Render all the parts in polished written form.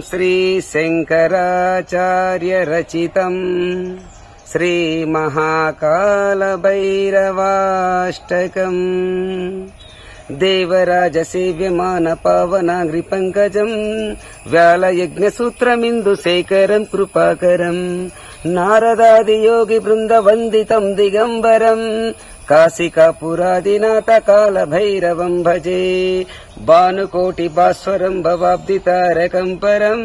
श्रीशङ्कराचार्यरचितम् श्रीमहाकालभैरवाष्टकम् देवराजसेव्यमानपावनाङ्घ्रिपङ्कजम् व्यालयज्ञसूत्रमिन्दुशेखरम् कृपाकरम् नारदादियोगिवृन्दवन्दितम् दिगम्बरम् काशिकापुरादिनाथकालभैरवम् भजे भानुकोटिभास्वरम् भवाब्धितारकम् परम्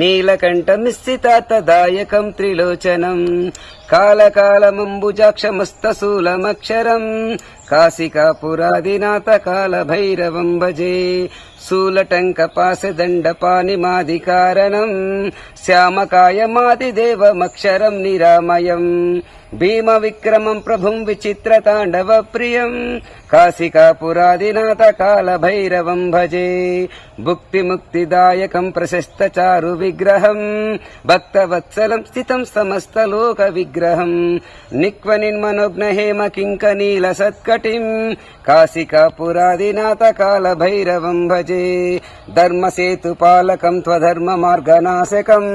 नीलकण्ठनिश्चितार्थदायकम् त्रिलोचनम् कालकालमम्बुजाक्षमस्तशूलमक्षरम् काशिकापुरादिनाथकालभैरवम् भजे शूलटङ्कपाशदण्डपाणिमादिकारणम् श्यामकायमादिदेवमक्षरम् निरामयम् भीमविक्रमम् प्रभुम् विचित्रताण्डवप्रियम् काशिकापुरादिनाथकालभैरवम् भजे भुक्तिमुक्तिदायकम् प्रशस्तचारु विग्रहम् भक्तवत्सलम् स्थितम् समस्तलोकविग्रहम् निक्वनिन्मनोग्नहेम किङ्कनीलसत्कटिम् काशिकापुरादिनाथकालभैरवम् भजे धर्मसेतुपालकम् त्वधर्ममार्गनाशकम्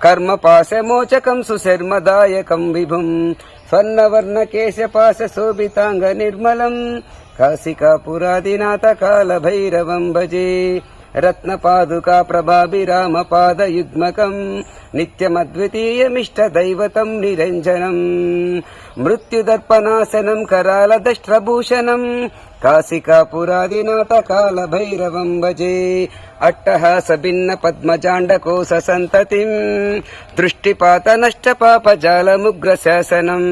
कर्मपाशमोचकम् सुशर्मदायकम् विभुम् स्वर्णवर्णकेशपाशशोभिताङ्गनिर्मलम् काशिकापुरादिनाथकालभैरवम् भजे रत्नपादुका प्रभाभिरामपादयुग्मकम् नित्यमद्वितीयमिष्टदैवतम् निरञ्जनम् मृत्युदर्पणासनम् करालदष्ट्रभूषणम् काशिकापुरादिनाथकालभैरवम् भजे अट्टहास भिन्न पद्मजाण्डकोश सन्ततिम् दृष्टिपातनष्टपापजालमुग्रशासनम्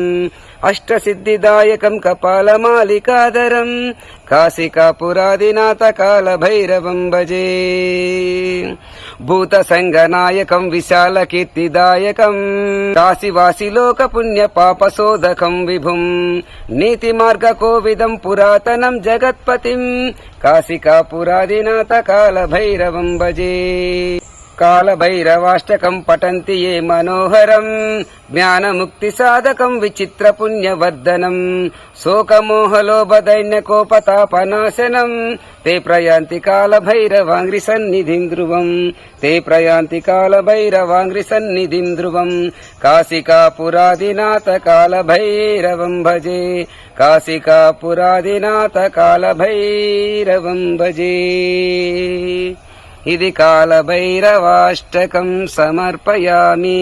अष्टसिद्धिदायकम् कपालमालिकाधरम् काशिकापुरादिनाथकालभैरवम् भजे भूतसङ्गनायकम् विशालकीर्तिदायकम् काशिवासिलोकपुण्यपापशोधकम् विभुम् नीतिमार्गकोविदम् पुरातनम् जगत्पतिम् काशिकापुरादिनाथकालभैरवम् भजे कालभैरवाष्टकम् पठन्ति ये मनोहरम् ज्ञानमुक्तिसाधकम् विचित्रपुण्यवर्धनम् शोकमोहलोभदैन्यकोपतापनाशनम् ते प्रयान्ति कालभैरवाङ्घ्रिसन्निधिम् ध्रुवम् ते प्रयान्ति कालभैरवाङ्घ्रिसन्निधिम् ध्रुवम् काशिकापुरादिनाथकालभैरवम् भजे काशिकापुरादिनाथकालभैरवम् भजे इति कालभैरवाष्टकम् समर्पयामि।